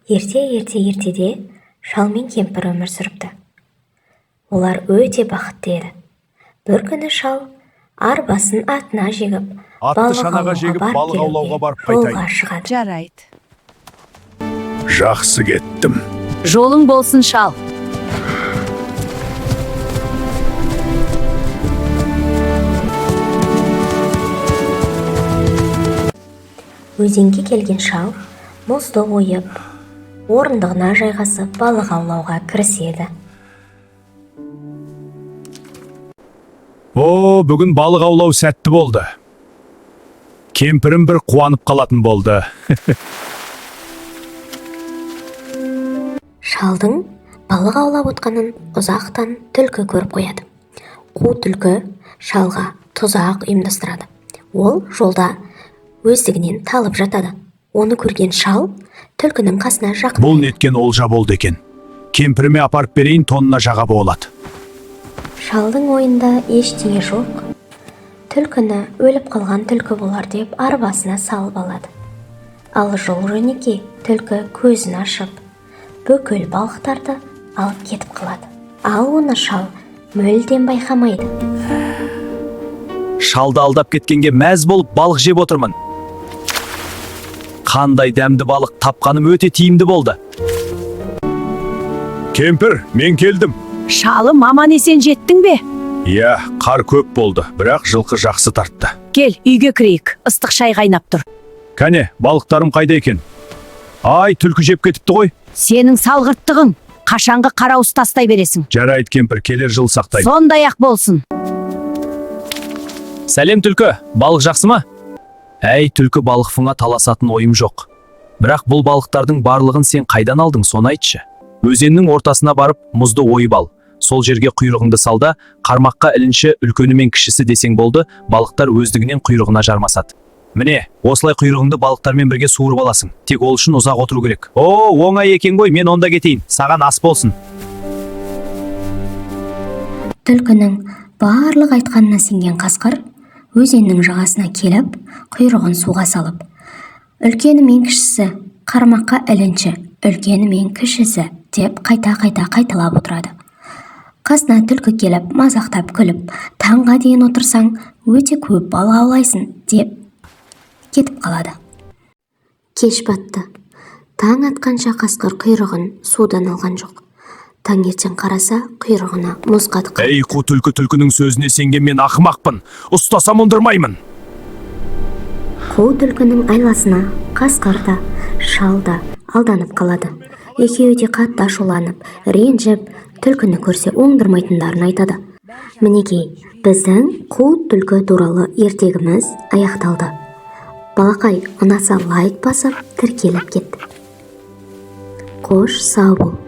Ертеде шал мен кемпір өмір сүріпті. Олар өте бақытты еді. Бір күні шал арбасын атына жегіп, Атты шанаға жегіп балық аулауға барып қайтайын. Жарайды. Жақсы кеттім. Жолың болсын, шал. Өзенге келген шал мұзды ойып, орындығына жайғасып балық аулауға кіріседі. Бүгін балық аулау сәтті болды. Кемпірім бір қуанып қалатын болды. Шалдың балық аулап отқанын ұзақтан түлкі көріп қояды. Қу түлкі шалға тұзақ ұйымдастырады. Ол жолда өздігінен талып жатады. Оны көрген шал түлкінің қасына жақын. Бұл неткен олжа болды екен. Кемпіріме апарып берейін, тонына жаға болады. Шалдың ойында ештеңе жоқ. Түлкіні өліп қалған түлкі болар деп арбасына салып алады. Ал жол жөнекей түлкі көзін ашып, бүкіл балықтарды алып кетіп қалады. Ал оны шал мүлдем байқамайды. Шалды алдап кеткенге мәз болып балық жеп отырмын. Қандай дәмді балық, тапқаным өте тиімді болды. Кемпір, мен келдім. Шалым, аман есен жеттің бе? Иә, қар көп болды, бірақ жылқы жақсы тартты. Кел, үйге кірейік, ыстық шай қайнап тұр. Кәне, балықтарым қайда екен? Ай, түлкі жеп кетіпті ғой. Сенің салғырттығың, қашанғы қарауыз тастай бересің. Жарайды кемпір, келер жыл сақтайды. Сондай-ақ болсын. Сәлем түлкі, балық жақсы ма? Әй, түлкі, балықфыңа таласатын ойым жоқ. Бірақ бұл балықтардың барлығын сен қайдан алдың, соны айтшы. Өзеннің ортасына барып, мұзды ойып ал. Сол жерге құйрығыңды салда, қармаққа ілінші үлкені мен кішісі десең болды, балықтар өздігінен құйрығына жармасады. Міне, осылай құйрығыңды балықтармен бірге суырып аласың. Тек ол үшін ұзақ отыру керек. Оңай екен ғой, мен онда кетейін. Саған ас болсын. Түлкінің барлық айтқанына сенген қасқыр өзеннің жағасына келіп, құйрығын суға салып, үлкені мен кішісі қармаққа ілінші, үлкені мен кішісі деп қайта-қайта қайталап отырады. Қасына түлкі келіп, мазақтап күліп, таңға дейін отырсаң, өте көп балық аулайсың деп кетіп қалады. Кеш батты. Таң атқанша қасқыр құйрығын судан алған жоқ. Таңертең қараса, құйрығына мұз қатқан. Ей, қу түлкі, түлкінің сөзіне сенген мен ақымақпын. Ұстасам ондырмаймын. Қу түлкінің айласына қасқыр да, шал да алданып қалады. Екеуі де қатты ашуланып, ренжіп, түлкіні көрсе оңдырмайтындарын айтады. Мінекей, біздің қу түлкі туралы ертегіміз аяқталды. Балақай, ұнаса лайк басып, тіркеліп кетті. Қош сау бол.